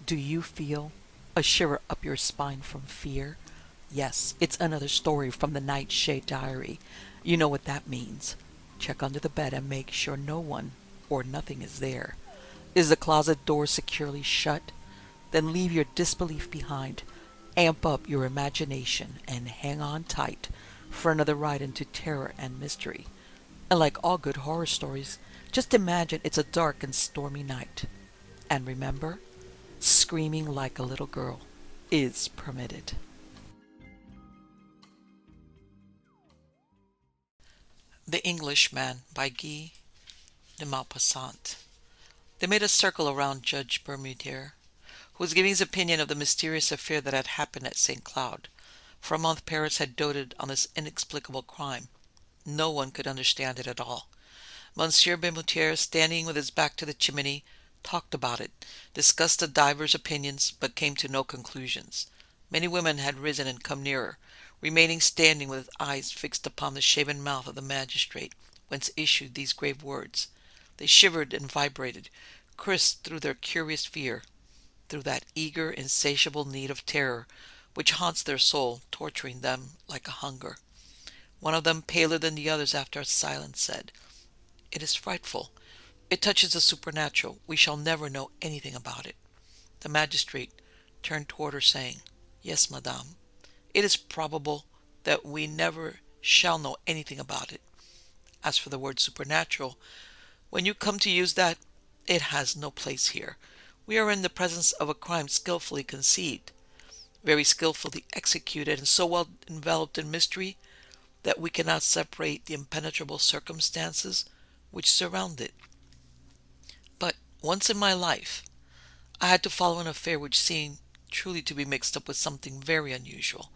Do you feel a shiver up your spine from fear? Yes, it's another story from the Nightshade diary. You know what that means. Check under the bed and make sure no one or nothing is there. Is the closet door securely shut? Then leave your disbelief behind. Amp up your imagination and hang on tight for another ride into terror and mystery. And like all good horror stories, just imagine it's a dark and stormy night. And remember, screaming like a little girl is permitted. The Englishman by Guy de Maupassant. They made a circle around Judge Bermudier, who was giving his opinion of the mysterious affair that had happened at St. Cloud. For a month Paris had doted on this inexplicable crime. No one could understand it at all. Monsieur Bermutier, standing with his back to the chimney, talked about it, discussed the divers' opinions, but came to no conclusions. Many women had risen and come nearer, remaining standing with eyes fixed upon the shaven mouth of the magistrate, whence issued these grave words. They shivered and vibrated, crisped through their curious fear, through that eager, insatiable need of terror which haunts their soul, torturing them like a hunger. One of them, paler than the others after a silence, said, "It is frightful. It touches the supernatural. We shall never know anything about it." The magistrate turned toward her, saying, "Yes, madame. It is probable that we never shall know anything about it. As for the word supernatural, when you come to use that, it has no place here. We are in the presence of a crime skillfully conceived, very skillfully executed, and so well enveloped in mystery that we cannot separate the impenetrable circumstances which surround it. But once in my life I had to follow an affair which seemed truly to be mixed up with something very unusual.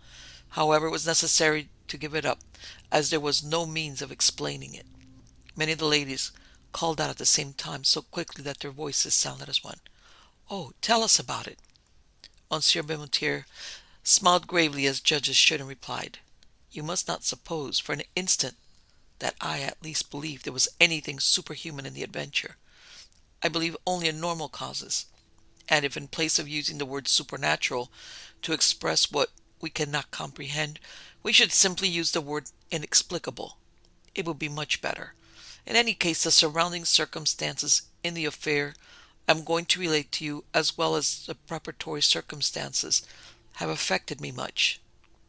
However, it was necessary to give it up, as there was no means of explaining it." Many of the ladies called out at the same time, so quickly that their voices sounded as one. "Oh, tell us about it." Monsieur Bermutier smiled gravely, as judges should, and replied, "You must not suppose for an instant that I at least believe there was anything superhuman in the adventure. I believe only in normal causes, and if in place of using the word supernatural to express what we cannot comprehend, we should simply use the word inexplicable, it would be much better. In any case, the surrounding circumstances in the affair I am going to relate to you, as well as the preparatory circumstances, have affected me much.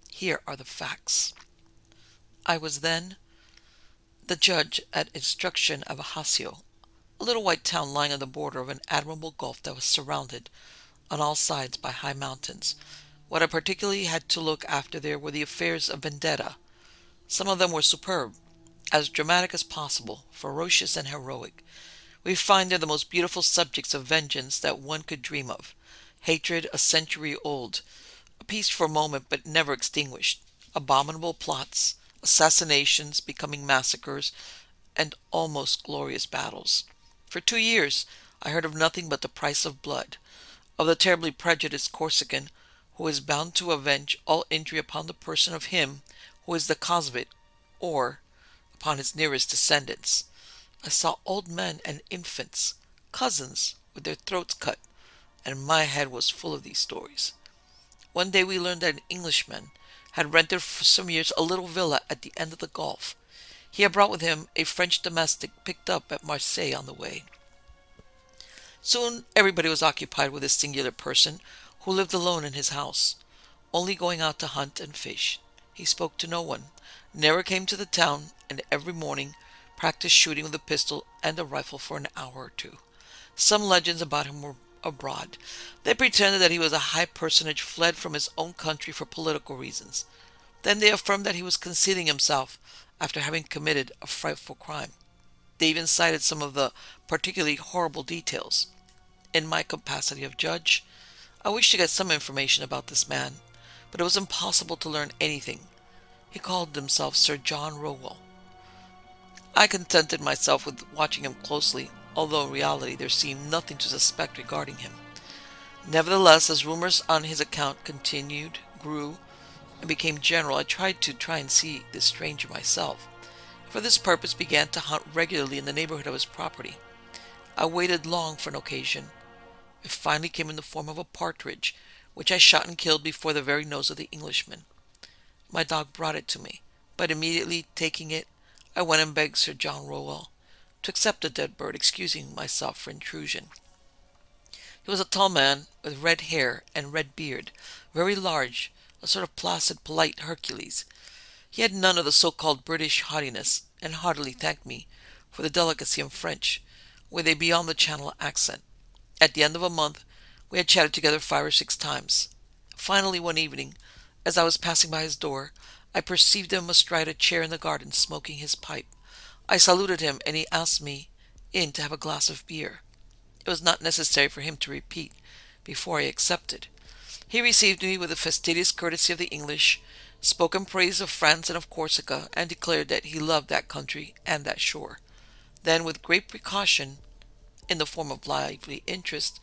Here are the facts. I was then the judge at instruction of Horacio, a little white town lying on the border of an admirable gulf that was surrounded on all sides by high mountains. What I particularly had to look after there were the affairs of vendetta. Some of them were superb, as dramatic as possible, ferocious and heroic. We find there the most beautiful subjects of vengeance that one could dream of. Hatred a century old, appeased for a moment but never extinguished. Abominable plots, assassinations becoming massacres, and almost glorious battles. For 2 years I heard of nothing but the price of blood, of the terribly prejudiced Corsican who is bound to avenge all injury upon the person of him who is the cause of it, or upon his nearest descendants. I saw old men and infants, cousins, with their throats cut, and my head was full of these stories. One day we learned that an Englishman had rented for some years a little villa at the end of the Gulf. He had brought with him a French domestic picked up at Marseille on the way. Soon everybody was occupied with this singular person, who lived alone in his house, only going out to hunt and fish. He spoke to no one, never came to the town, and every morning practiced shooting with a pistol and a rifle for an hour or two. Some legends about him were abroad. They pretended that he was a high personage fled from his own country for political reasons. Then they affirmed that he was concealing himself after having committed a frightful crime. They even cited some of the particularly horrible details. In my capacity of judge, I wished to get some information about this man, but it was impossible to learn anything. He called himself Sir John Rowell. I contented myself with watching him closely, although in reality there seemed nothing to suspect regarding him. Nevertheless, as rumors on his account continued, grew, and became general, I tried to see this stranger myself. For this purpose began to hunt regularly in the neighborhood of his property. I waited long for an occasion, It finally came in the form of a partridge, which I shot and killed before the very nose of the Englishman. My dog brought it to me, but immediately taking it, I went and begged Sir John Rowell to accept the dead bird, excusing myself for intrusion. He was a tall man with red hair and red beard, very large, a sort of placid, polite Hercules. He had none of the so-called British haughtiness, and heartily thanked me for the delicacy of French, with a beyond-the-channel accent. At the end of a month, we had chatted together 5 or 6 times. Finally, one evening, as I was passing by his door, I perceived him astride a chair in the garden, smoking his pipe. I saluted him, and he asked me in to have a glass of beer. It was not necessary for him to repeat before I accepted. He received me with the fastidious courtesy of the English, spoke in praise of France and of Corsica, and declared that he loved that country and that shore. Then, with great precaution, in the form of lively interest,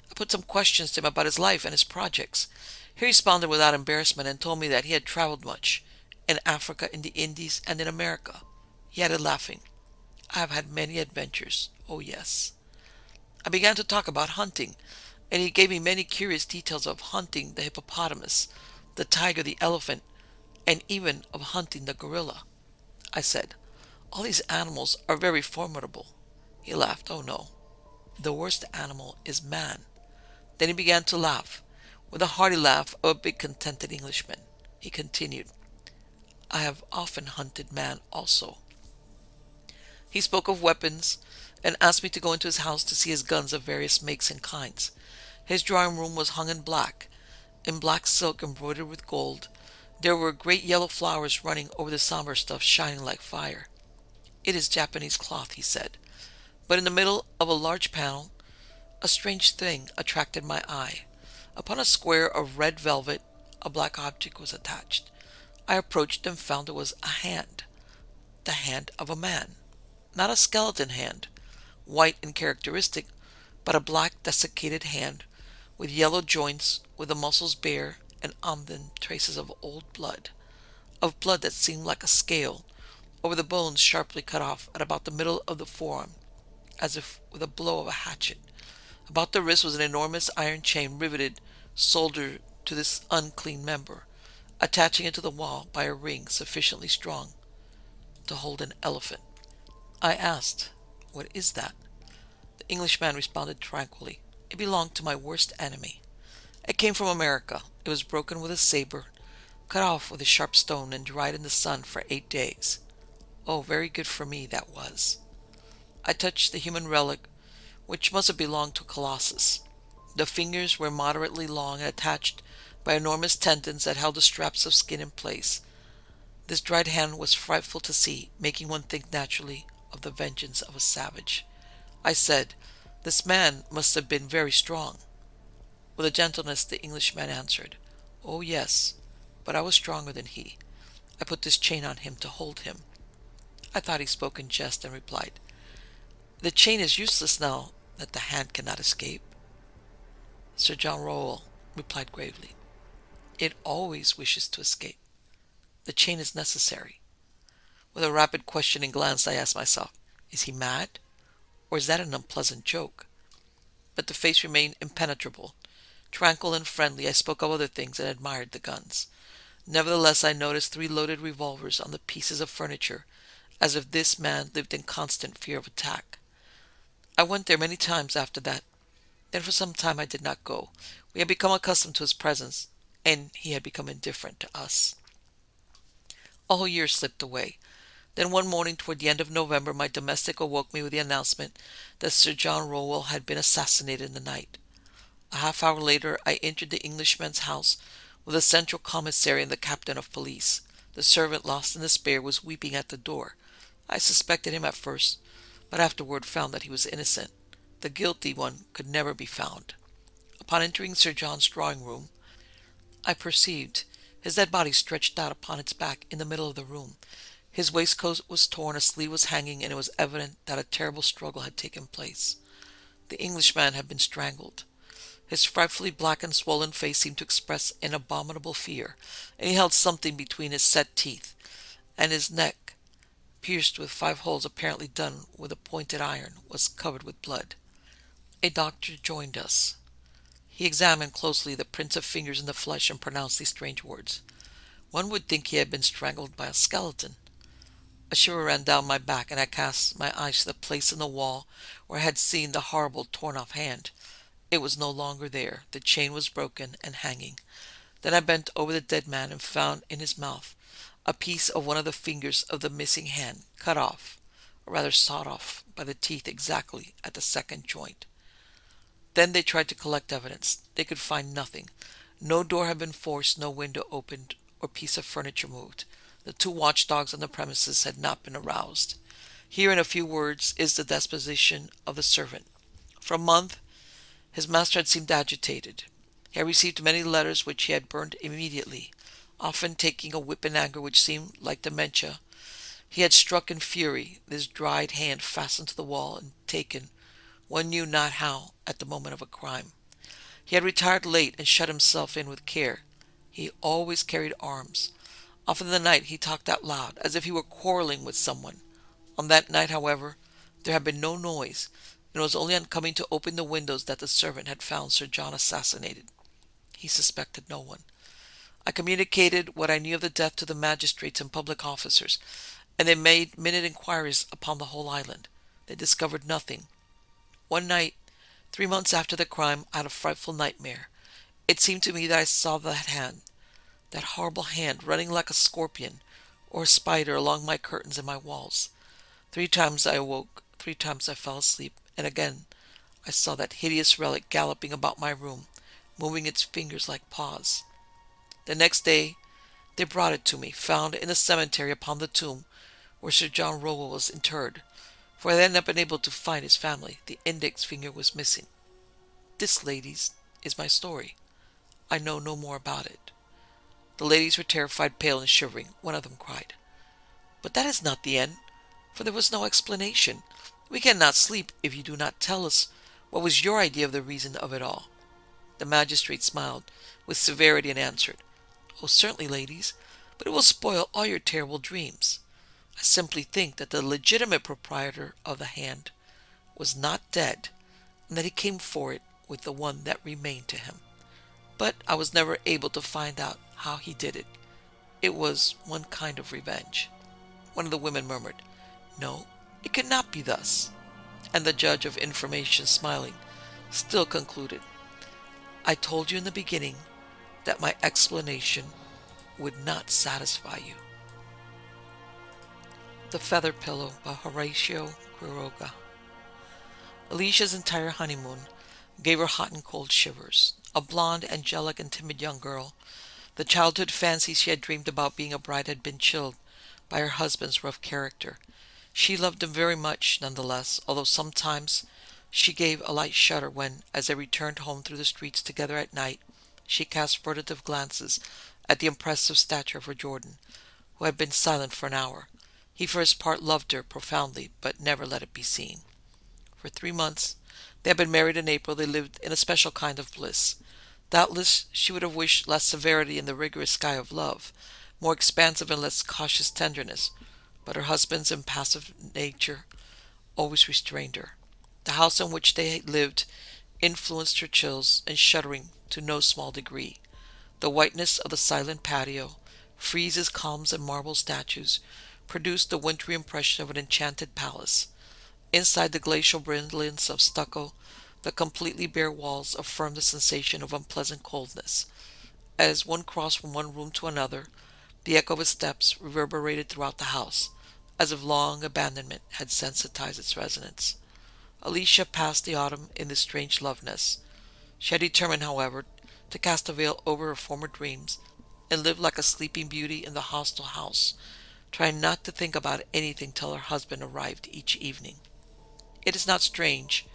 I put some questions to him about his life and his projects. He responded without embarrassment and told me that he had traveled much, in Africa, in the Indies, and in America. He added, laughing, "I have had many adventures, oh yes." I began to talk about hunting, and he gave me many curious details of hunting the hippopotamus, the tiger, the elephant, and even of hunting the gorilla. I said, "All these animals are very formidable." He laughed. "Oh no, the worst animal is man." Then he began to laugh, with a hearty laugh of a big contented Englishman. He continued, "I have often hunted man also." He spoke of weapons, and asked me to go into his house to see his guns of various makes and kinds. His drawing room was hung in black silk embroidered with gold. There were great yellow flowers running over the somber stuff, shining like fire. "It is Japanese cloth," he said. But in the middle of a large panel, a strange thing attracted my eye. Upon a square of red velvet, a black object was attached. I approached and found it was a hand. The hand of a man. Not a skeleton hand, white and characteristic, but a black desiccated hand, with yellow joints, with the muscles bare, and on them traces of old blood, of blood that seemed like a scale, over the bones sharply cut off at about the middle of the forearm, as if with a blow of a hatchet. About the wrist was an enormous iron chain riveted, soldered to this unclean member, attaching it to the wall by a ring sufficiently strong to hold an elephant. I asked, "What is that?" The Englishman responded tranquilly, "It belonged to my worst enemy. It came from America. It was broken with a saber, cut off with a sharp stone, and dried in the sun for 8 days. Oh, very good for me, that was." I touched the human relic, which must have belonged to a colossus. The fingers were moderately long and attached by enormous tendons that held the straps of skin in place. This dried hand was frightful to see, making one think naturally of the vengeance of a savage. I said, "This man must have been very strong." With a gentleness the Englishman answered, "Oh yes, but I was stronger than he. I put this chain on him to hold him." I thought he spoke in jest and replied, "The chain is useless now that the hand cannot escape." Sir John Rowell replied gravely, "It always wishes to escape. The chain is necessary." With a rapid questioning glance I asked myself, "Is he mad? Or is that an unpleasant joke?" But the face remained impenetrable. Tranquil and friendly, I spoke of other things and admired the guns. Nevertheless, I noticed 3 loaded revolvers on the pieces of furniture, as if this man lived in constant fear of attack. I went there many times after that. Then for some time I did not go. We had become accustomed to his presence, and he had become indifferent to us. A whole year slipped away. Then one morning toward the end of November, my domestic awoke me with the announcement that Sir John Rowell had been assassinated in the night. A half hour later I entered the Englishman's house with the central commissary and the captain of police. The servant, lost in despair, was weeping at the door. I suspected him at first, but afterward found that he was innocent. The guilty one could never be found. Upon entering Sir John's drawing room, I perceived his dead body stretched out upon its back in the middle of the room. His waistcoat was torn, a sleeve was hanging, and it was evident that a terrible struggle had taken place. The Englishman had been strangled. His frightfully black and swollen face seemed to express an abominable fear, and he held something between his set teeth, and his neck, pierced with 5 holes apparently done with a pointed iron, was covered with blood. A doctor joined us. He examined closely the prints of fingers in the flesh and pronounced these strange words. One would think he had been strangled by a skeleton. A shiver ran down my back, and I cast my eyes to the place in the wall where I had seen the horrible torn-off hand. It was no longer there. The chain was broken and hanging. Then I bent over the dead man and found in his mouth a piece of one of the fingers of the missing hand, cut off, or rather sawed off, by the teeth exactly at the second joint. Then they tried to collect evidence. They could find nothing. No door had been forced, no window opened, or piece of furniture moved. The two watchdogs on the premises had not been aroused. Here, in a few words, is the disposition of the servant. For a month, his master had seemed agitated. He had received many letters which he had burned immediately. Often, taking a whip in anger which seemed like dementia, he had struck in fury, his dried hand fastened to the wall, and taken, one knew not how, at the moment of a crime. He had retired late and shut himself in with care. He always carried arms. Often in the night he talked out loud, as if he were quarreling with someone. On that night, however, there had been no noise, and it was only on coming to open the windows that the servant had found Sir John assassinated. He suspected no one. I communicated what I knew of the death to the magistrates and public officers, and they made minute inquiries upon the whole island. They discovered nothing. One night, 3 months after the crime, I had a frightful nightmare. It seemed to me that I saw that hand, that horrible hand, running like a scorpion or a spider along my curtains and my walls. 3 times I awoke, 3 times I fell asleep, and again I saw that hideous relic galloping about my room, moving its fingers like paws. The next day they brought it to me, found in the cemetery upon the tomb where Sir John Rowell was interred, for I had not been able to find his family. The index finger was missing. This, ladies, is my story. I know no more about it. The ladies were terrified, pale, and shivering. One of them cried, "But that is not the end, for there was no explanation. We cannot sleep if you do not tell us what was your idea of the reason of it all." The magistrate smiled with severity and answered, "Oh, certainly, ladies, but it will spoil all your terrible dreams. I simply think that the legitimate proprietor of the hand was not dead, and that he came for it with the one that remained to him. But I was never able to find out how he did it. It was one kind of revenge." One of the women murmured, "No, it could not be thus." And the judge of information, smiling, still concluded, "I told you in the beginning that my explanation would not satisfy you." The Feather Pillow by Horacio Quirago. Alicia's entire honeymoon gave her hot and cold shivers. A blonde, angelic, and timid young girl, the childhood fancy she had dreamed about being a bride had been chilled by her husband's rough character. She loved him very much, nonetheless, although sometimes she gave a light shudder when, as they returned home through the streets together at night, she cast furtive glances at the impressive stature of her Jordan, who had been silent for an hour. He for his part loved her profoundly, but never let it be seen. For 3 months they had been married in April. They lived in a special kind of bliss. Doubtless she would have wished less severity in the rigorous sky of love, more expansive and less cautious tenderness, but her husband's impassive nature always restrained her. The house in which they lived influenced her chills and shuddering to no small degree. The whiteness of the silent patio, friezes, columns, and marble statues produced the wintry impression of an enchanted palace. Inside the glacial brilliance of stucco, the completely bare walls affirmed the sensation of unpleasant coldness. As one crossed from one room to another, the echo of his steps reverberated throughout the house, as if long abandonment had sensitized its resonance. Alicia passed the autumn in this strange loveness. She had determined, however, to cast a veil over her former dreams and live like a sleeping beauty in the hostile house, trying not to think about anything till her husband arrived each evening. It is not strange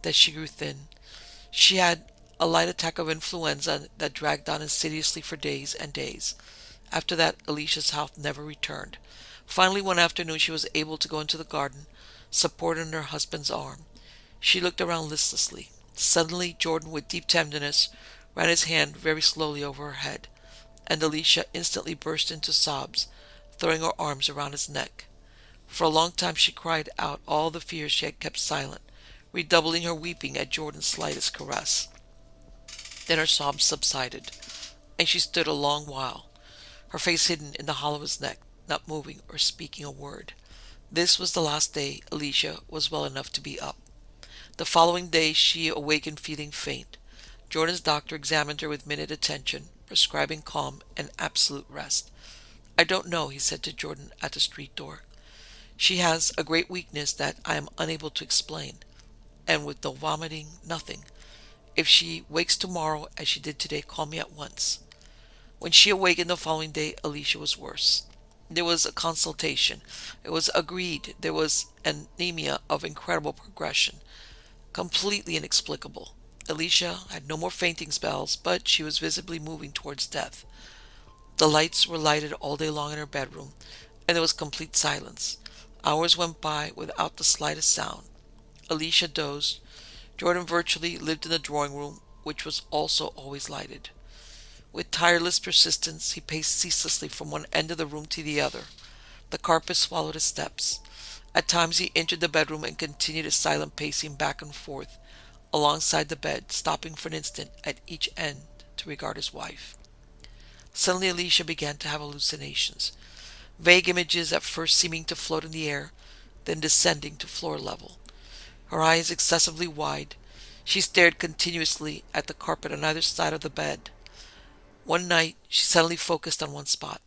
that she grew thin. She had a light attack of influenza that dragged on insidiously for days and days. After that, Alicia's health never returned. Finally, one afternoon, she was able to go into the garden, supported on her husband's arm. She looked around listlessly. Suddenly, Jordan, with deep tenderness, ran his hand very slowly over her head, and Alicia instantly burst into sobs, throwing her arms around his neck. For a long time she cried out all the fears she had kept silent, redoubling her weeping at Jordan's slightest caress. Then her sobs subsided, and she stood a long while, her face hidden in the hollow of his neck, not moving or speaking a word. This was the last day Alicia was well enough to be up. The following day she awakened feeling faint. Jordan's doctor examined her with minute attention, prescribing calm and absolute rest. "I don't know," he said to Jordan at the street door. "She has a great weakness that I am unable to explain. And with no vomiting, nothing. If she wakes tomorrow as she did today, call me at once." When she awakened the following day, Alicia was worse. There was a consultation. It was agreed there was anemia of incredible progression, completely inexplicable. Alicia had no more fainting spells, but she was visibly moving towards death. The lights were lighted all day long in her bedroom, and there was complete silence. Hours went by without the slightest sound. Alicia dozed. Jordan virtually lived in the drawing room, which was also always lighted. With tireless persistence, he paced ceaselessly from one end of the room to the other. The carpet swallowed his steps. At times he entered the bedroom and continued his silent pacing back and forth alongside the bed, stopping for an instant at each end to regard his wife. Suddenly Alicia began to have hallucinations, vague images at first seeming to float in the air, then descending to floor level. Her eyes excessively wide, she stared continuously at the carpet on either side of the bed. One night she suddenly focused on one spot.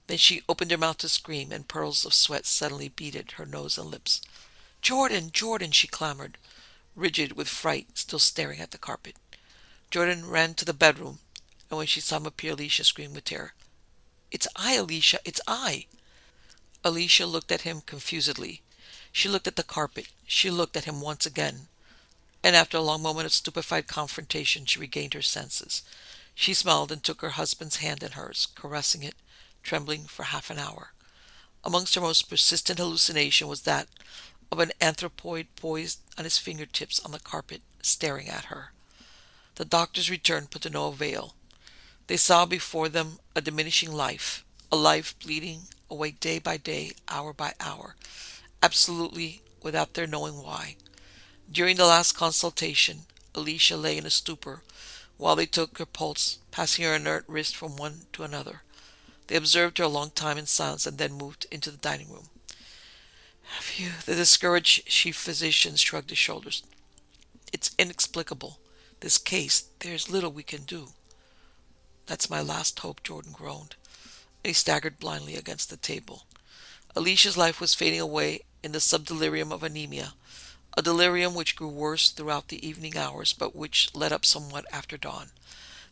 Then she opened her mouth to scream, and pearls of sweat suddenly beaded her nose and lips. "Jordan, Jordan," she clamored, rigid with fright, still staring at the carpet. Jordan ran to the bedroom, and when she saw him appear, Alicia screamed with terror. "It's I, Alicia, it's I!" Alicia looked at him confusedly. She looked at the carpet. She looked at him once again. And after a long moment of stupefied confrontation, she regained her senses. She smiled and took her husband's hand in hers, caressing it, trembling for half an hour. Amongst her most persistent hallucination was that of an anthropoid poised on his fingertips on the carpet, staring at her. The doctor's return put to no avail. They saw before them a diminishing life, a life bleeding away day by day, hour by hour, absolutely without their knowing why. During the last consultation, Alicia lay in a stupor while they took her pulse, passing her inert wrist from one to another. They observed her a long time in silence and then moved into the dining room. "Have you—" The discouraged chief physician shrugged his shoulders. "It's inexplicable. This case, there's little we can do." "That's my last hope," Jordan groaned, and he staggered blindly against the table. Alicia's life was fading away in the subdelirium of anemia, a delirium which grew worse throughout the evening hours, but which let up somewhat after dawn.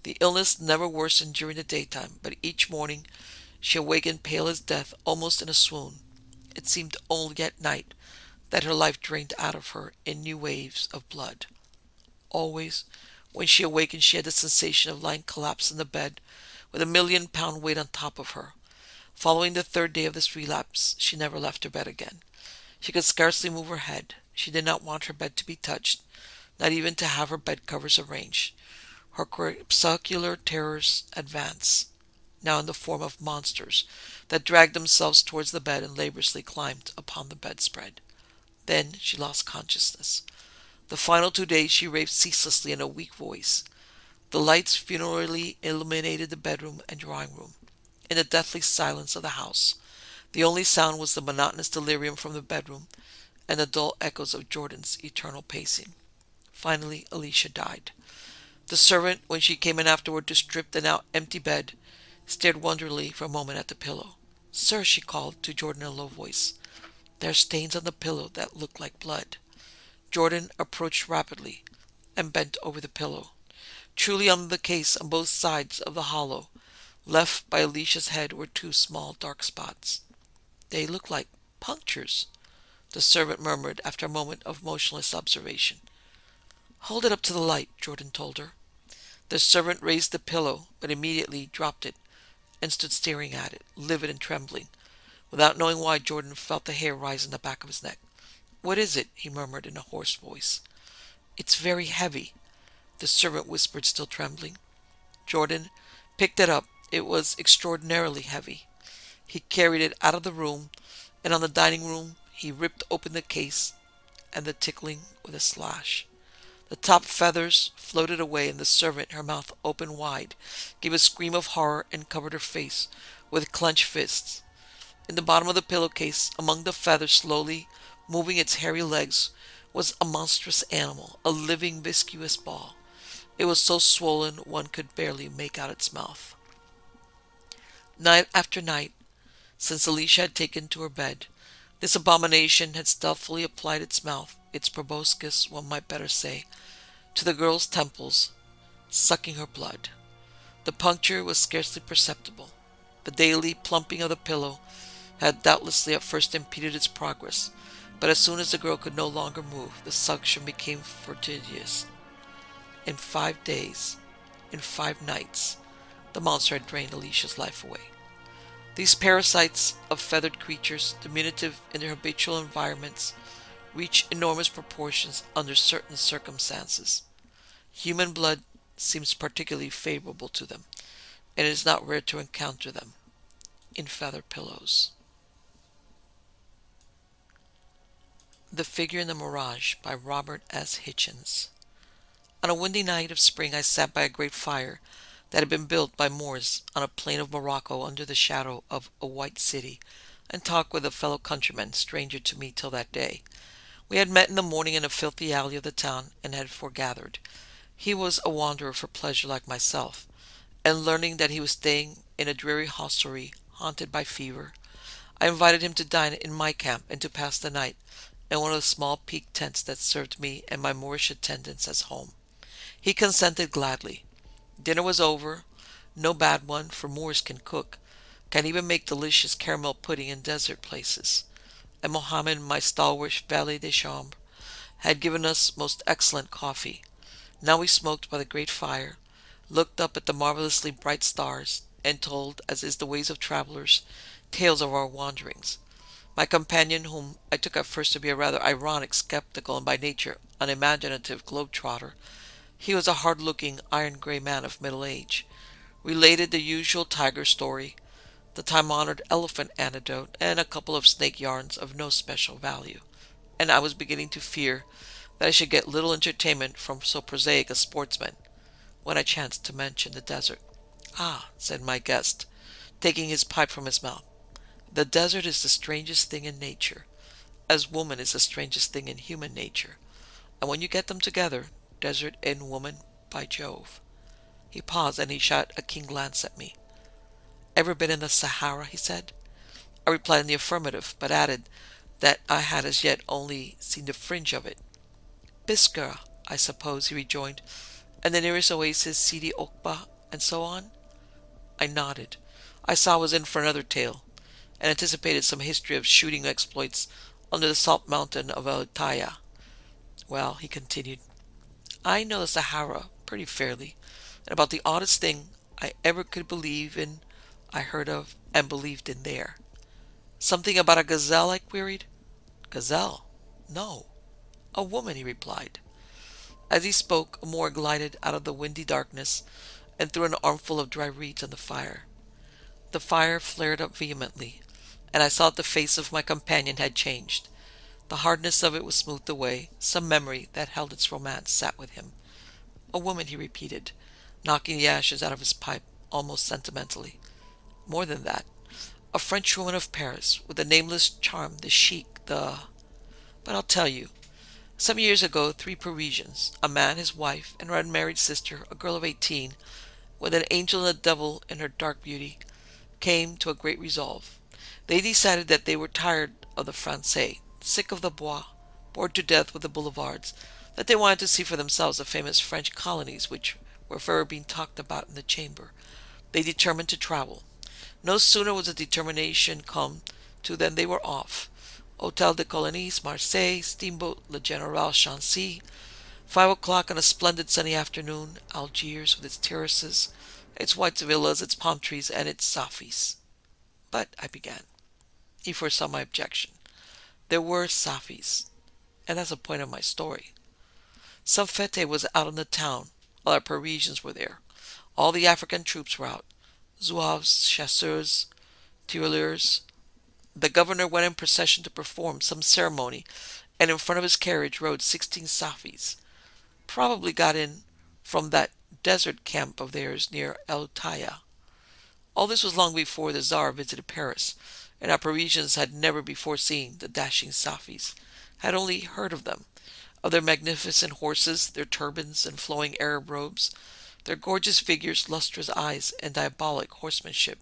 The illness never worsened during the daytime, but each morning she awakened pale as death, almost in a swoon. It seemed only at night that her life drained out of her in new waves of blood. Always, when she awakened, she had the sensation of lying collapsed in the bed with a 1,000,000-pound weight on top of her. Following the third day of this relapse, she never left her bed again. She could scarcely move her head. She did not want her bed to be touched, not even to have her bed covers arranged. Her crepuscular terrors advanced, now in the form of monsters that dragged themselves towards the bed and laboriously climbed upon the bedspread. Then she lost consciousness. The final 2 days she raved ceaselessly in a weak voice. The lights funereally illuminated the bedroom and drawing room. In the deathly silence of the house, the only sound was the monotonous delirium from the bedroom and the dull echoes of Jordan's eternal pacing. Finally, Alicia died. The servant, when she came in afterward to strip the now empty bed, stared wonderingly for a moment at the pillow. "Sir," she called to Jordan in a low voice, "there are stains on the pillow that look like blood." Jordan approached rapidly and bent over the pillow. Truly on the case on both sides of the hollow left by Alicia's head were 2 small dark spots. "They look like punctures," the servant murmured after a moment of motionless observation. "Hold it up to the light," Jordan told her. The servant raised the pillow, but immediately dropped it and stood staring at it, livid and trembling. Without knowing why, Jordan felt the hair rise in the back of his neck. "What is it?" he murmured in a hoarse voice. "It's very heavy," the servant whispered, still trembling. Jordan picked it up. It was extraordinarily heavy. He carried it out of the room, and on the dining room he ripped open the case and the tickling with a slash. The top feathers floated away, and the servant, her mouth open wide, gave a scream of horror and covered her face with clenched fists. In the bottom of the pillowcase, among the feathers, slowly moving its hairy legs, was a monstrous animal, a living, viscous ball. It was so swollen one could barely make out its mouth. Night after night, since Alicia had taken to her bed, this abomination had stealthily applied its mouth, its proboscis, one might better say, to the girl's temples, sucking her blood. The puncture was scarcely perceptible. The daily plumping of the pillow had doubtlessly at first impeded its progress, but as soon as the girl could no longer move, the suction became prodigious. In 5 days, in 5 nights, the monster had drained Alicia's life away. These parasites of feathered creatures, diminutive in their habitual environments, reach enormous proportions under certain circumstances. Human blood seems particularly favorable to them, and it is not rare to encounter them in feather pillows. The Figure in the Mirage by Robert S. Hichens. On a windy night of spring I sat by a great fire that had been built by Moors on a plain of Morocco under the shadow of a white city, and talked with a fellow countryman, stranger to me till that day. We had met in the morning in a filthy alley of the town, and had foregathered. He was a wanderer for pleasure like myself, and learning that he was staying in a dreary hostelry haunted by fever, I invited him to dine in my camp and to pass the night in one of the small peaked tents that served me and my Moorish attendants as home. He consented gladly. Dinner was over, no bad one, for Moors can cook, can even make delicious caramel pudding in desert places, and Mohammed, my stalwart valet de chambre, had given us most excellent coffee. Now we smoked by the great fire, looked up at the marvelously bright stars, and told, as is the ways of travelers, tales of our wanderings. My companion, whom I took at first to be a rather ironic, skeptical, and by nature unimaginative globe-trotter, he was a hard-looking, iron-gray man of middle age, related the usual tiger story, the time-honored elephant anecdote, and a couple of snake yarns of no special value, and I was beginning to fear that I should get little entertainment from so prosaic a sportsman, when I chanced to mention the desert. "Ah," said my guest, taking his pipe from his mouth, "the desert is the strangest thing in nature, as woman is the strangest thing in human nature, and when you get them together, desert and woman, by Jove." He paused, and he shot a keen glance at me. "Ever been in the Sahara?" he said. I replied in the affirmative, but added that I had as yet only seen the fringe of it. "Biskra, I suppose," he rejoined, "and the nearest oasis Sidi Okba, and so on?" I nodded. I saw I was in for another tale, and anticipated some history of shooting exploits under the salt mountain of El Taya. "Well," he continued, "I know the Sahara pretty fairly, and about the oddest thing I ever could believe in I heard of and believed in there." "Something about a gazelle?" I queried. "Gazelle? No. A woman," he replied. As he spoke, a Moor glided out of the windy darkness and threw an armful of dry reeds on the fire. The fire flared up vehemently, and I saw that the face of my companion had changed. The hardness of it was smoothed away. Some memory that held its romance sat with him. "A woman," he repeated, knocking the ashes out of his pipe almost sentimentally. "More than that. A Frenchwoman of Paris, with the nameless charm, the chic, the... But I'll tell you. Some years ago, 3 Parisians, a man, his wife, and her unmarried sister, a girl of 18, with an angel and a devil in her dark beauty, came to a great resolve. They decided that they were tired of the Francais, sick of the Bois, bored to death with the boulevards, that they wanted to see for themselves the famous French colonies which were forever being talked about in the chamber. They determined to travel. No sooner was the determination come to than they were off. Hotel de Colonies, Marseille, steamboat Le General Chancy. 5 o'clock on a splendid sunny afternoon, Algiers with its terraces, its white villas, its palm trees, and its Safis. "But," I began. He foresaw my objection. "There were Safis, and that's the point of my story. Some fete was out in the town. All our Parisians were there. All the African troops were out. Zouaves, chasseurs, tirailleurs. The governor went in procession to perform some ceremony and in front of his carriage rode 16 Safis, probably got in from that desert camp of theirs near El Taya. All this was long before the Tsar visited Paris, and our Parisians had never before seen the dashing Safis, had only heard of them, of their magnificent horses, their turbans and flowing Arab robes, their gorgeous figures, lustrous eyes, and diabolic horsemanship.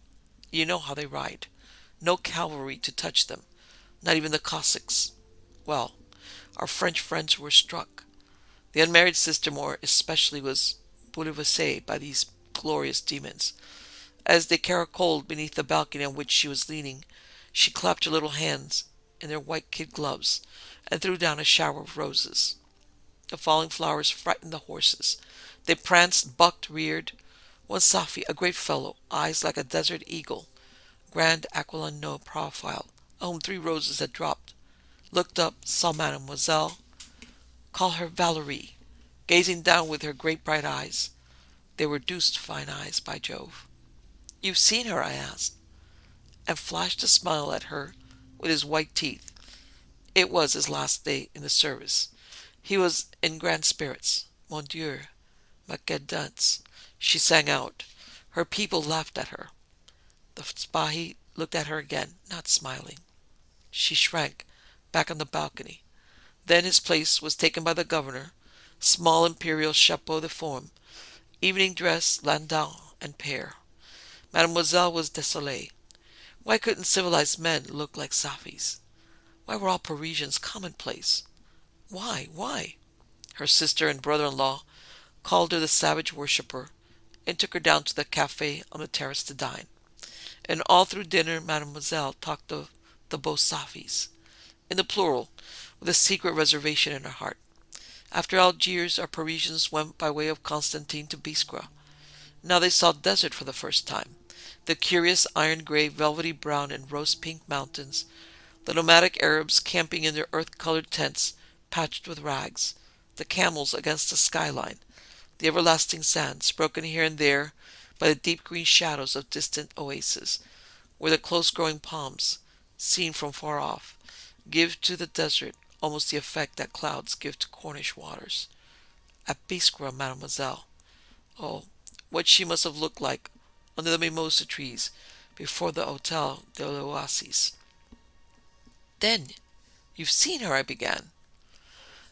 You know how they ride. No cavalry to touch them, not even the Cossacks. Well, our French friends were struck. The unmarried sister more especially was bouleversée by these glorious demons. As they caracoled beneath the balcony on which she was leaning, she clapped her little hands in their white kid gloves and threw down a shower of roses. The falling flowers frightened the horses. They pranced, bucked, reared. One Safi, a great fellow, eyes like a desert eagle, grand aquiline no profile, on whom 3 roses had dropped, looked up, saw Mademoiselle, call her Valerie, gazing down with her great bright eyes. They were deuced fine eyes, by Jove. "You've seen her?" I asked, and flashed a smile at her with his white teeth. It was his last day in the service. He was in grand spirits. Mon Dieu, ma cadence, she sang out. Her people laughed at her. The Spahi looked at her again, not smiling. She shrank back on the balcony. Then his place was taken by the governor, small imperial chapeau de forme, evening dress, landau, and pair. Mademoiselle was désolée. Why couldn't civilized men look like Safis? Why were all Parisians commonplace? Why? Her sister and brother-in-law called her the savage worshipper, and took her down to the cafe on the terrace to dine. And all through dinner Mademoiselle talked of the beaux Safis, in the plural, with a secret reservation in her heart. After Algiers, our Parisians went by way of Constantine to Biskra. Now they saw desert for the first time, the curious iron-gray, velvety brown, and rose-pink mountains, the nomadic Arabs camping in their earth-colored tents patched with rags, the camels against the skyline, the everlasting sands, broken here and there by the deep green shadows of distant oases, where the close-growing palms, seen from far off, give to the desert almost the effect that clouds give to Cornish waters. At Biskra, Mademoiselle, oh, what she must have looked like under the mimosa trees before the Hotel de l'Oasis. "Then you've seen her," I began.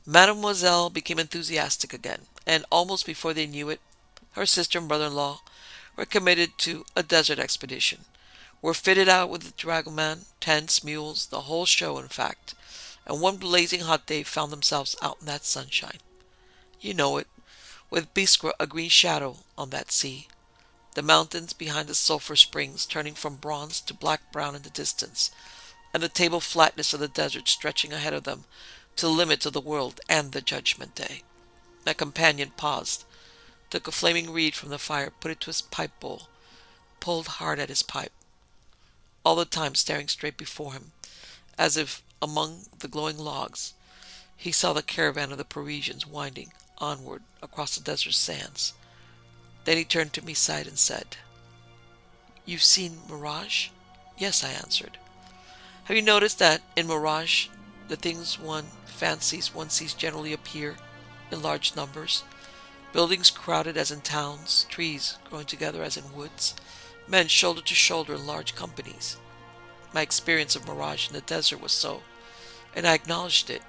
Mademoiselle became enthusiastic again, and almost before they knew it, her sister and brother-in-law were committed to a desert expedition, were fitted out with the dragoman, tents, mules, the whole show, in fact, and one blazing hot day found themselves out in that sunshine. You know it, with Biskra a green shadow on that sea, the mountains behind the sulphur springs turning from bronze to black-brown in the distance, and the table flatness of the desert stretching ahead of them to the limits of the world and the judgment day. My companion paused, took a flaming reed from the fire, put it to his pipe bowl, pulled hard at his pipe, all the time staring straight before him, as if among the glowing logs he saw the caravan of the Parisians winding onward across the desert sands. Then he turned to me, sighed, and said, "You've seen Mirage?" "Yes," I answered. "Have you noticed that in Mirage the things one fancies one sees generally appear in large numbers? Buildings crowded as in towns, trees growing together as in woods, men shoulder to shoulder in large companies. My experience of Mirage in the desert was so, and I acknowledged it.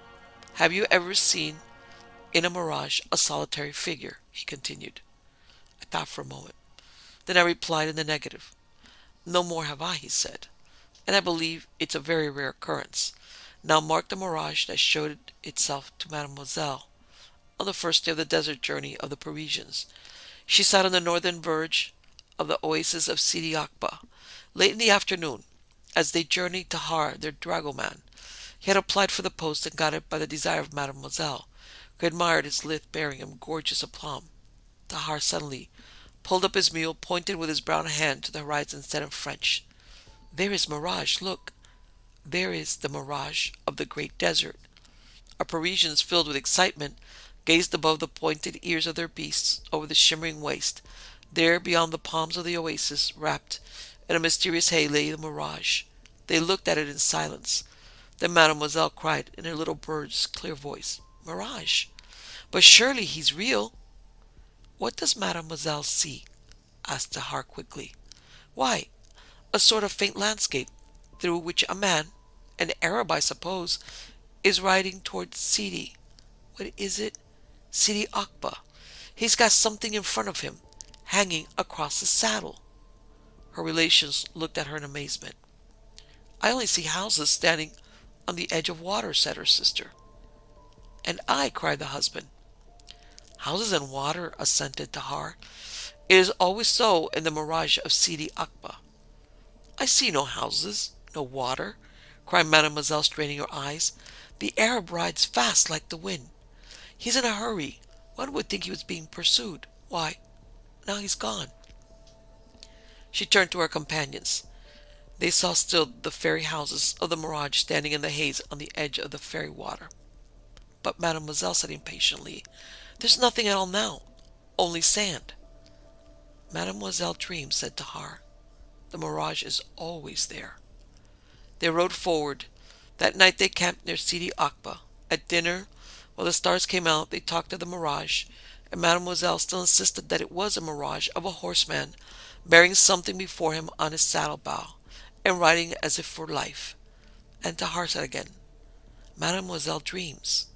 Have you ever seen in a mirage a solitary figure?" he continued. I thought for a moment. Then I replied in the negative. "No more have I," he said, "and I believe it's a very rare occurrence. Now mark the mirage that showed itself to Mademoiselle on the first day of the desert journey of the Parisians. She sat on the northern verge of the oasis of Sidi Akba, late in the afternoon, as they journeyed to Har, their dragoman. He had applied for the post and got it by the desire of Mademoiselle, who admired his lithe bearing and gorgeous aplomb. Tahar suddenly pulled up his mule, pointed with his brown hand to the horizon, and said in French, 'There is Mirage, look! There is the Mirage of the great desert.' Our Parisians, filled with excitement, gazed above the pointed ears of their beasts, over the shimmering waste. There, beyond the palms of the oasis, wrapped in a mysterious hay, lay the Mirage. They looked at it in silence. Then Mademoiselle cried in her little bird's clear voice, Mirage! But surely he's real. What does Mademoiselle see? Asked Tahar quickly. Why, a sort of faint landscape, through which a man, an Arab I suppose, is riding towards Sidi. What is it? Sidi Akba. He's got something in front of him, hanging across his saddle. Her relations looked at her in amazement. I only see houses standing on the edge of water, said her sister. And I, cried the husband. Houses and water, assented Tahar. It is always so in the mirage of Sidi Akba. I see no houses, no water, cried Mademoiselle, straining her eyes. The Arab rides fast like the wind. He's in a hurry. One would think he was being pursued. Why, now he's gone. She turned to her companions. They saw still the fairy houses of the mirage standing in the haze on the edge of the fairy water. But Mademoiselle said impatiently, There's nothing at all now, only sand. Mademoiselle dreams, said Tahar. The mirage is always there. They rode forward. That night they camped near Sidi Akba. At dinner, while the stars came out, they talked of the mirage, and Mademoiselle still insisted that it was a mirage of a horseman bearing something before him on his saddle-bow, and riding as if for life. And Tahar said again, Mademoiselle dreams.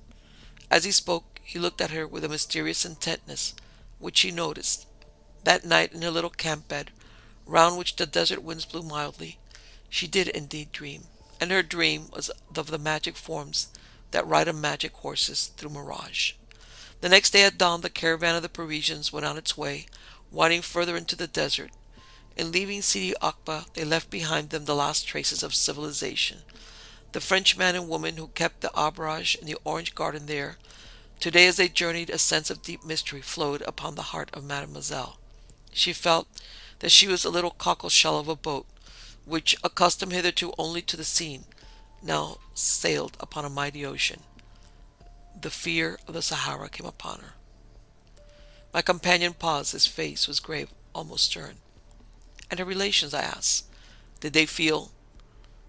As he spoke, he looked at her with a mysterious intentness, which she noticed. That night in her little camp bed, round which the desert winds blew mildly, she did indeed dream, and her dream was of the magic forms that ride on magic horses through mirage. The next day at dawn, the caravan of the Parisians went on its way, winding further into the desert. In leaving Sidi Akba, they left behind them the last traces of civilization. The French man and woman who kept the auberge and the orange garden there, today as they journeyed, a sense of deep mystery flowed upon the heart of Mademoiselle. She felt that she was a little cockle shell of a boat, which, accustomed hitherto only to the sea, now sailed upon a mighty ocean. The fear of the Sahara came upon her. My companion paused. His face was grave, almost stern. And her relations, I asked, did they feel?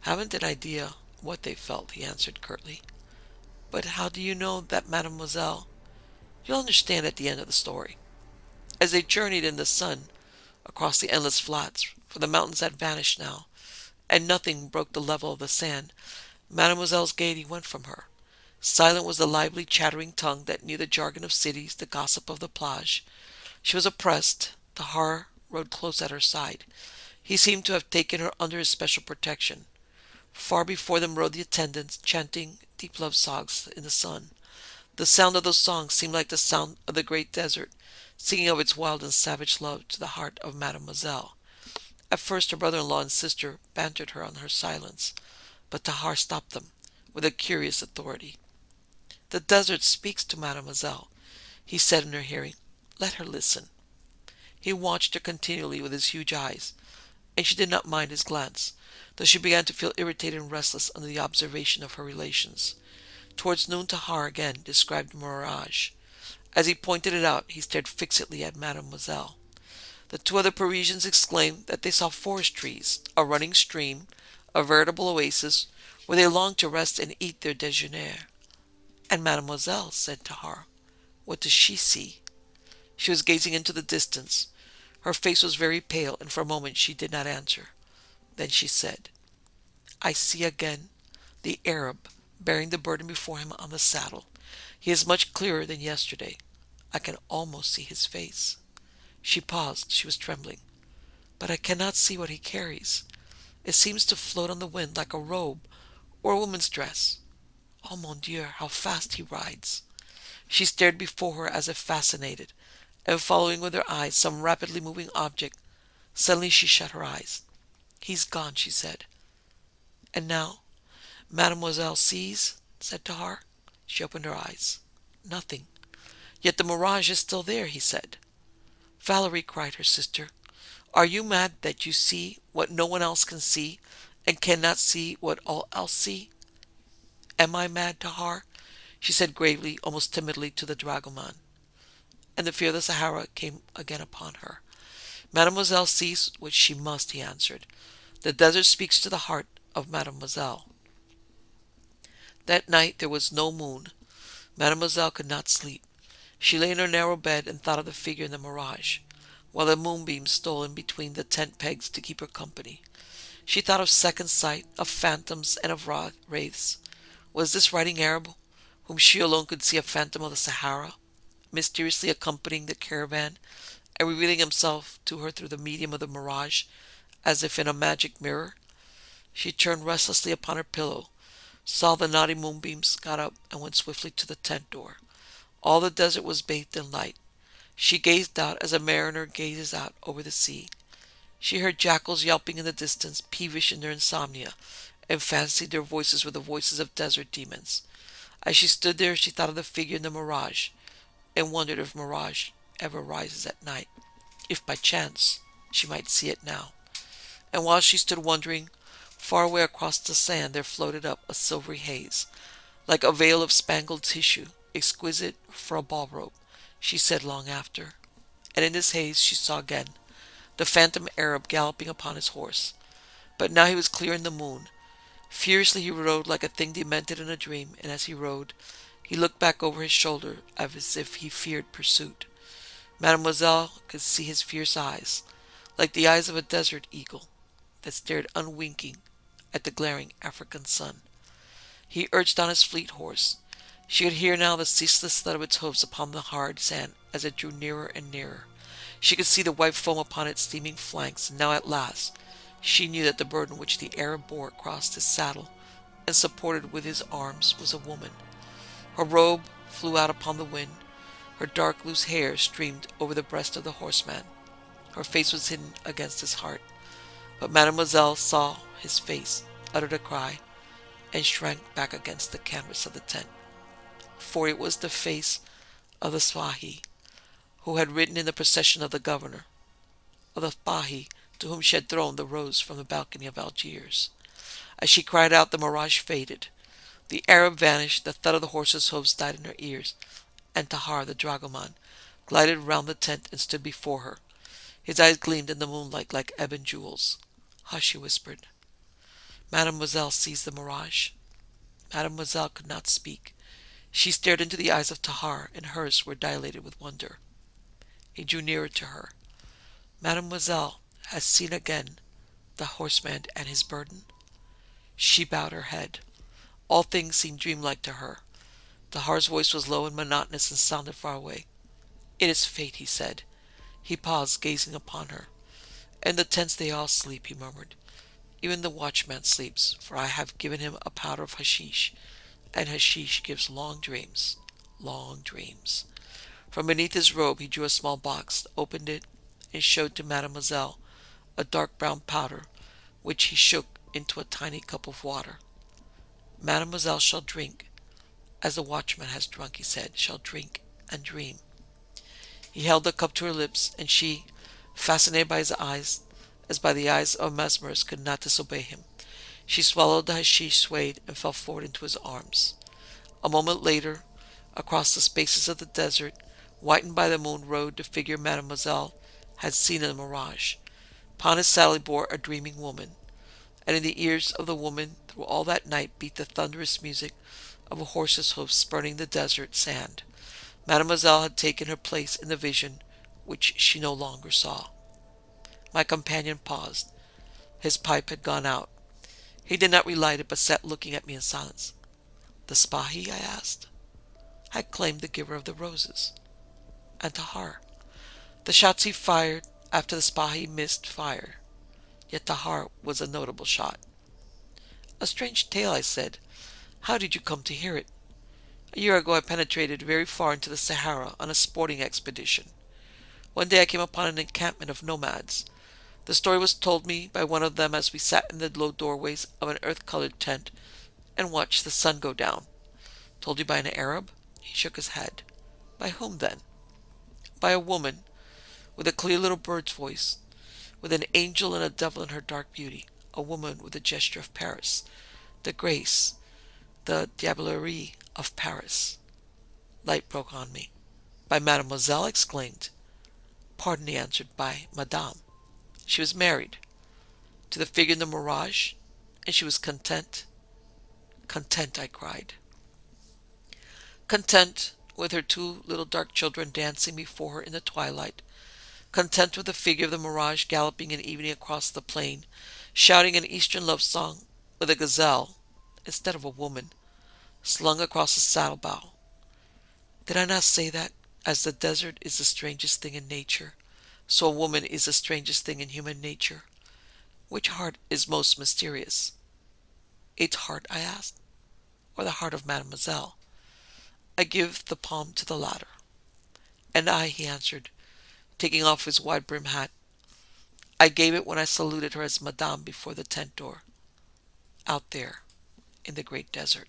Haven't an idea what they felt, he answered curtly. But how do you know that, mademoiselle? You'll understand at the end of the story. As they journeyed in the sun across the endless flats, for the mountains had vanished now, and nothing broke the level of the sand, Mademoiselle's gaiety went from her. Silent was the lively, chattering tongue that knew the jargon of cities, the gossip of the plage. She was oppressed. Tahar rode close at her side. He seemed to have taken her under his special protection. Far before them rode the attendants, chanting deep love songs in the sun. The sound of those songs seemed like the sound of the great desert, singing of its wild and savage love to the heart of Mademoiselle. At first her brother-in-law and sister bantered her on her silence, but Tahar stopped them with a curious authority. The desert speaks to Mademoiselle, he said in her hearing. Let her listen. He watched her continually with his huge eyes, and she did not mind his glance, though she began to feel irritated and restless under the observation of her relations. Towards noon Tahar again described Mirage. As he pointed it out, he stared fixedly at Mademoiselle. The two other Parisians exclaimed that they saw forest trees, a running stream, a veritable oasis, where they longed to rest and eat their déjeuner. And Mademoiselle, said Tahar, what does she see? She was gazing into the distance. Her face was very pale, and for a moment she did not answer. Then she said, I see again the Arab bearing the burden before him on the saddle. He is much clearer than yesterday. I can almost see his face. She paused. She was trembling. But I cannot see what he carries. It seems to float on the wind like a robe or a woman's dress. Oh, mon Dieu, how fast he rides! She stared before her as if fascinated, and following with her eyes some rapidly moving object. Suddenly she shut her eyes. He's gone, she said. And now, Mademoiselle sees, said Tahar. She opened her eyes. Nothing. Yet the mirage is still there, he said. Valerie, cried her sister, are you mad that you see what no one else can see, and cannot see what all else see? Am I mad, Tahar? She said gravely, almost timidly, to the dragoman. And the fear of the Sahara came again upon her. Mademoiselle sees what she must, he answered. The desert speaks to the heart of Mademoiselle. That night there was no moon. Mademoiselle could not sleep. She lay in her narrow bed and thought of the figure in the mirage, while the moonbeams stole in between the tent pegs to keep her company. She thought of second sight, of phantoms, and of wraiths. Was this writing Arab, whom she alone could see, a phantom of the Sahara, mysteriously accompanying the caravan and revealing himself to her through the medium of the mirage, as if in a magic mirror? She turned restlessly upon her pillow, saw the naughty moonbeams, got up, and went swiftly to the tent door. All the desert was bathed in light. She gazed out as a mariner gazes out over the sea. She heard jackals yelping in the distance, peevish in their insomnia, and fancied their voices were the voices of desert demons. As she stood there, she thought of the figure in the mirage, and wondered if mirage ever rises at night. If by chance she might see it now. And while she stood wondering, far away across the sand there floated up a silvery haze, like a veil of spangled tissue, exquisite for a ball robe, she said long after. And in this haze she saw again the phantom Arab galloping upon his horse. But now he was clear in the moon. Furiously he rode like a thing demented in a dream, and as he rode, he looked back over his shoulder as if he feared pursuit. Mademoiselle could see his fierce eyes, like the eyes of a desert eagle, that stared unwinking at the glaring African sun. He urged on his fleet horse. She could hear now the ceaseless thud of its hoofs upon the hard sand as it drew nearer and nearer. She could see the white foam upon its steaming flanks, and now at last she knew that the burden which the Arab bore across his saddle and supported with his arms was a woman. Her robe flew out upon the wind. Her dark loose hair streamed over the breast of the horseman. Her face was hidden against his heart. But Mademoiselle saw his face, uttered a cry, and shrank back against the canvas of the tent. For it was the face of the Spahi, who had ridden in the procession of the governor, of the Spahi to whom she had thrown the rose from the balcony of Algiers. As she cried out, the mirage faded. The Arab vanished, the thud of the horse's hoofs died in her ears, and Tahar, the dragoman, glided round the tent and stood before her. His eyes gleamed in the moonlight like ebon jewels. "Hush," she whispered. "Mademoiselle sees the mirage." Mademoiselle could not speak. She stared into the eyes of Tahar, and hers were dilated with wonder. He drew nearer to her. "Mademoiselle has seen again the horseman and his burden?" She bowed her head. All things seemed dreamlike to her. Tahar's voice was low and monotonous and sounded far away. "It is fate," he said. He paused, gazing upon her. "In the tents they all sleep," he murmured. "Even the watchman sleeps, for I have given him a powder of hashish, and hashish gives long dreams, long dreams." From beneath his robe he drew a small box, opened it, and showed to Mademoiselle a dark brown powder, which he shook into a tiny cup of water. "Mademoiselle shall drink, as the watchman has drunk," he said, "shall drink and dream." He held the cup to her lips, and she, fascinated by his eyes, as by the eyes of a mesmerist, could not disobey him. She swallowed the hashish, swayed, and fell forward into his arms. A moment later, across the spaces of the desert, whitened by the moon, rode the figure Mademoiselle had seen in the mirage. Upon his saddle he bore a dreaming woman, and in the ears of the woman through all that night beat the thunderous music of a horse's hoofs spurning the desert sand. Mademoiselle had taken her place in the vision which she no longer saw. My companion paused. His pipe had gone out. He did not relight it, but sat looking at me in silence. "The Spahi?" I asked. "I claimed the giver of the roses." "And Tahar?" "The shots he fired after the Spahi missed fire. Yet Tahar was a notable shot." "A strange tale," I said. "How did you come to hear it?" "A year ago I penetrated very far into the Sahara on a sporting expedition. One day I came upon an encampment of nomads. The story was told me by one of them as we sat in the low doorways of an earth-colored tent and watched the sun go down." "Told you by an Arab?" He shook his head. "By whom, then?" "By a woman, with a clear little bird's voice, with an angel and a devil in her dark beauty, a woman with the gesture of Paris, the grace, the diablerie of Paris." Light broke on me. "By Mademoiselle?" I exclaimed. "Pardon," he answered, "by Madame. She was married to the figure in the mirage, and she was content." Content, I cried. Content with her two little dark children dancing before her in the twilight. Content with the figure of the Mirage galloping in evening across the plain, shouting an Eastern love song with a gazelle, instead of a woman, slung across a saddle-bow. Did I not say that, as the desert is the strangest thing in nature, so a woman is the strangest thing in human nature? Which heart is most mysterious? Its heart, I asked, or the heart of Mademoiselle? I give the palm to the latter. And I, he answered, taking off his wide-brimmed hat, I gave it when I saluted her as Madame before the tent door, out there in the great desert.